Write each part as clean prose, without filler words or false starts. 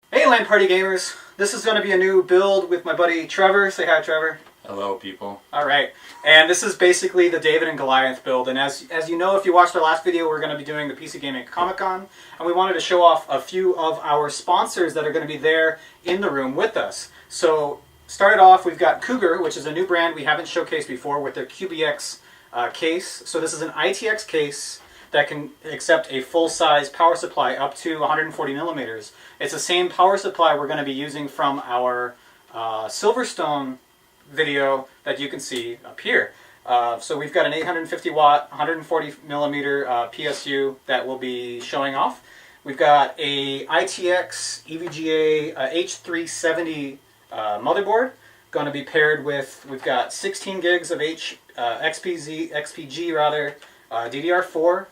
Hey LAN Party Gamers, this is going to be a new build with my buddy Trevor. Say hi, Trevor. Hello, people. Alright, and this is basically the David and Goliath build, and as you know, if you watched our last video, we're going to be doing the PC Gaming Comic-Con, and we wanted to show off a few of our sponsors that are going to be there in the room with us. So, started off, we've got Cougar, which is a new brand we haven't showcased before, with their QBX case. So this is an ITX case that can accept a full-size power supply up to 140 millimeters. It's the same power supply we're going to be using from our Silverstone video that you can see up here. So we've got an 850 watt, 140 millimeter PSU that we'll be showing off. We've got a ITX EVGA H370 motherboard, going to be paired with, we've got 16 gigs of XPG DDR4,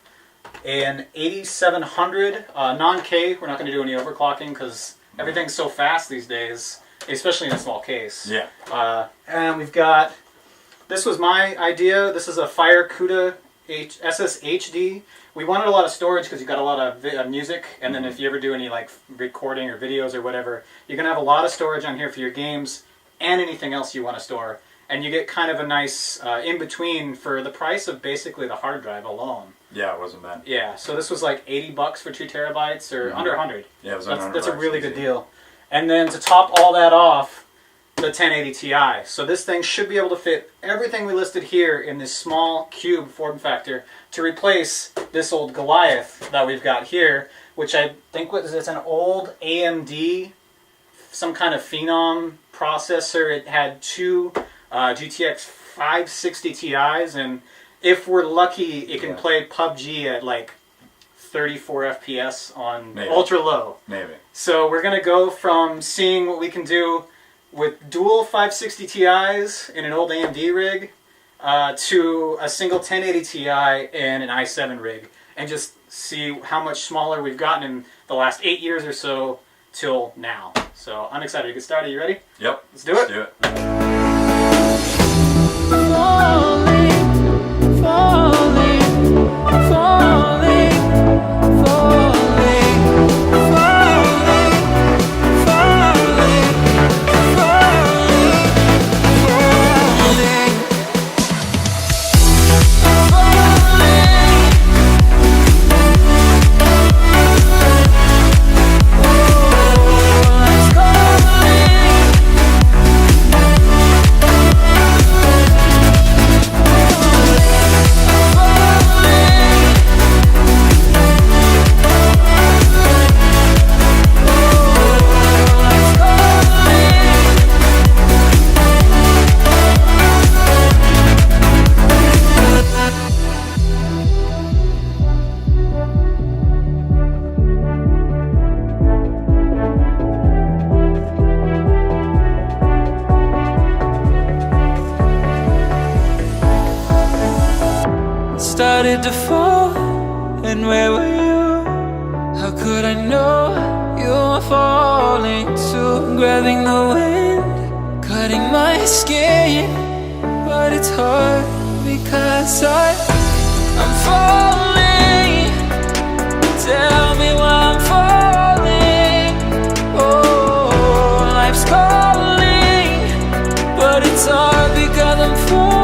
an 8700 non-K. We're not going to do any overclocking because everything's so fast these days, especially in a small case. Yeah. And we've got, this was my idea, this is a Fire CUDA SSHD. We wanted a lot of storage because you got a lot of music, and then if you ever do any like recording or videos or whatever, you're going to have a lot of storage on here for your games and anything else you want to store. And you get kind of a nice in-between for the price of basically the hard drive alone. Yeah, it wasn't bad. Yeah, so this was like 80 bucks for 2 terabytes, or under 100. Yeah, it was under 100. That's a really good deal. And then to top all that off, the 1080 Ti. So this thing should be able to fit everything we listed here in this small cube form factor to replace this old Goliath that we've got here, which I think it's an old AMD, some kind of Phenom processor. It had two GTX 560 Ti's, and if we're lucky, it can play PUBG at like 34 FPS on ultra low. Maybe. So we're going to go from seeing what we can do with dual 560 Ti's in an old AMD rig to a single 1080 Ti and an i7 rig, and just see how much smaller we've gotten in the last 8 years or so till now. So I'm excited to get started. You ready? Yep. Let's do it. Let's do it. Falling, falling, falling, falling, falling, falling, started to fall, and where were you? How could I know you were falling too? Grabbing the wind, cutting my skin, but it's hard because I'm falling. Tell me why I'm falling. Oh, life's calling, but it's hard because I'm falling.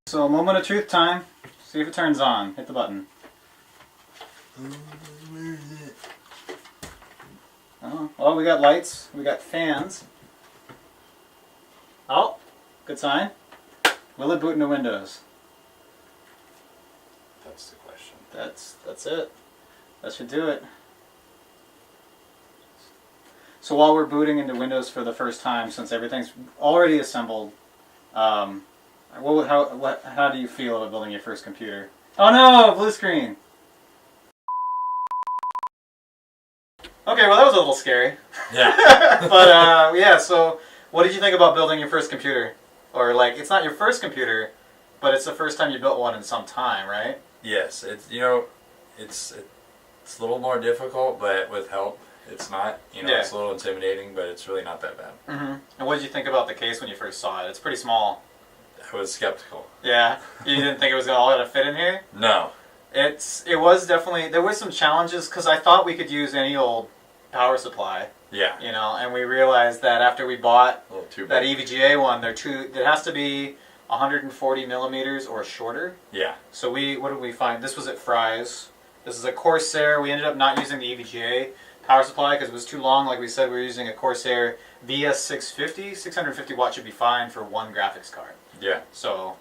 So, moment of truth time. See if it turns on. Hit the button. Oh, well, we got lights. We got fans. Oh, good sign. Will it boot into Windows? That's the question. That's it. That should do it. So while we're booting into Windows for the first time, since everything's already assembled, how do you feel about building your first computer? Oh no, blue screen. Okay, well that was a little scary. Yeah. But yeah, so What did you think about building your first computer? Or like, it's not your first computer, but it's the first time you built one in some time, right? Yes, it's it's a little more difficult, but with help, it's not. Yeah. It's a little intimidating, but it's really not that bad. Mm-hmm. And what did you think about the case when you first saw it? It's pretty small. I was skeptical. Yeah, you didn't think it was all gonna fit in here? No. It was definitely, there were some challenges because I thought we could use any old power supply, Yeah. and we realized that after we bought A little too that big. EVGA one, it has to be 140 millimeters or shorter. Yeah. So what did we find? This was at Fry's. This is a Corsair. We ended up not using the EVGA power supply because it was too long. Like we said, we were using a Corsair VS650. 650 watts should be fine for one graphics card. Yeah. So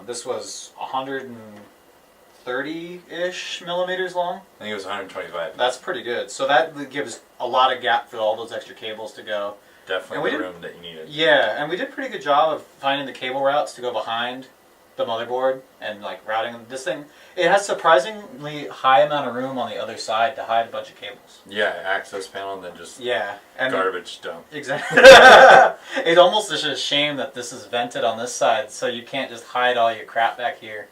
this was 130-ish millimeters long. I think it was 125. That's pretty good. So that gives a lot of gap for all those extra cables to go. Definitely the room that you needed. Yeah, and we did a pretty good job of finding the cable routes to go behind the motherboard and like routing this thing. It has surprisingly high amount of room on the other side to hide a bunch of cables. Yeah, access panel and then just And garbage dump. Exactly. It's almost just a shame that this is vented on this side, so you can't just hide all your crap back here.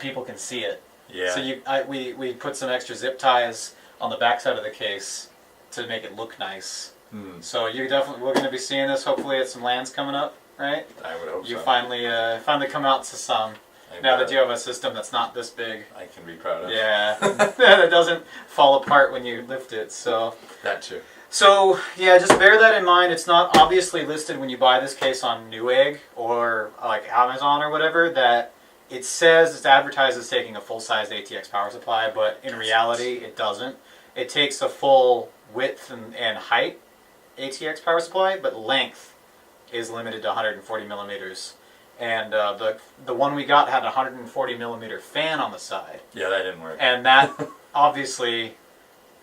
People can see it. Yeah. So we put some extra zip ties on the back side of the case to make it look nice. So we're going to be seeing this hopefully at some lands coming up, right? I would hope You so. finally come out to some. Now that you have a system that's not this big. I can be proud of. Yeah, that doesn't fall apart when you lift it. So That too. So yeah, just bear that in mind. It's not obviously listed when you buy this case on Newegg or like Amazon or whatever that it says it's advertised as taking a full-size ATX power supply, but in reality it doesn't. It takes a full width and height ATX power supply, but length is limited to 140 millimeters. And the one we got had a 140 millimeter fan on the side. Yeah, that didn't work. And that obviously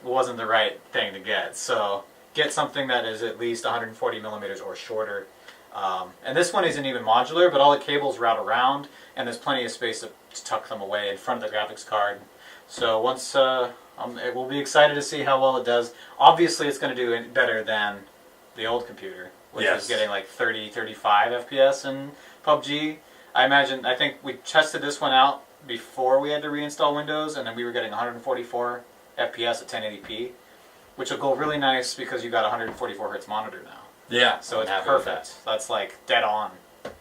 wasn't the right thing to get. So get something that is at least 140 millimeters or shorter. And this one isn't even modular, but all the cables route around, and there's plenty of space to tuck them away in front of the graphics card. So once we'll be excited to see how well it does. Obviously, it's going to do better than the old computer, which was getting like 30, 35 FPS in PUBG. I think we tested this one out before we had to reinstall Windows, and then we were getting 144 FPS at 1080p, which will go really nice because you got a 144 hertz monitor now. Yeah. So it's perfect. That's like dead on.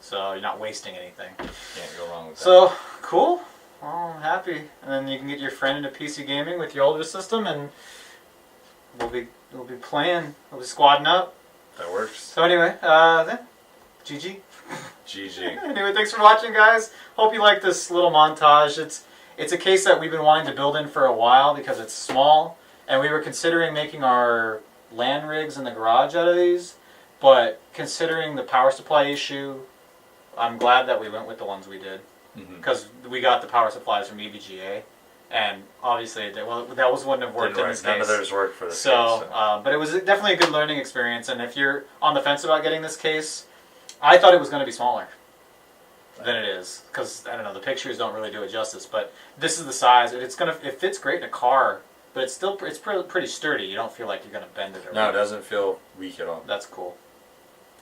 So you're not wasting anything. Can't go wrong with that. So cool. Well, I'm happy. And then you can get your friend into PC gaming with your older system, and we'll be playing. We'll be squadding up. That works. So anyway, then GG. GG. Anyway, thanks for watching, guys. Hope you like this little montage. It's a case that we've been wanting to build in for a while because it's small, and we were considering making our LAN rigs in the garage out of these, but considering the power supply issue, I'm glad that we went with the ones we did because we got the power supplies from EVGA, and obviously that wouldn't have worked in this case. None of theirs worked for this case. But it was definitely a good learning experience, and if you're on the fence about getting this case, I thought it was going to be smaller than it is because I don't know, the pictures don't really do it justice. But this is the size. It fits great in a car, but it's pretty sturdy. You don't feel like you're going to bend it. No, it doesn't feel weak at all. That's cool.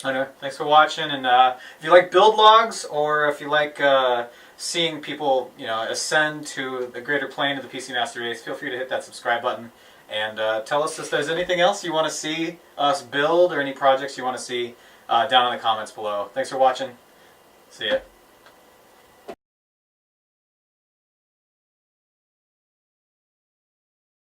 Anyway, thanks for watching, and if you like build logs or if you like seeing people ascend to the greater plane of the PC Master Race, feel free to hit that subscribe button and tell us if there's anything else you want to see us build or any projects you want to see down in the comments below. Thanks for watching. See ya.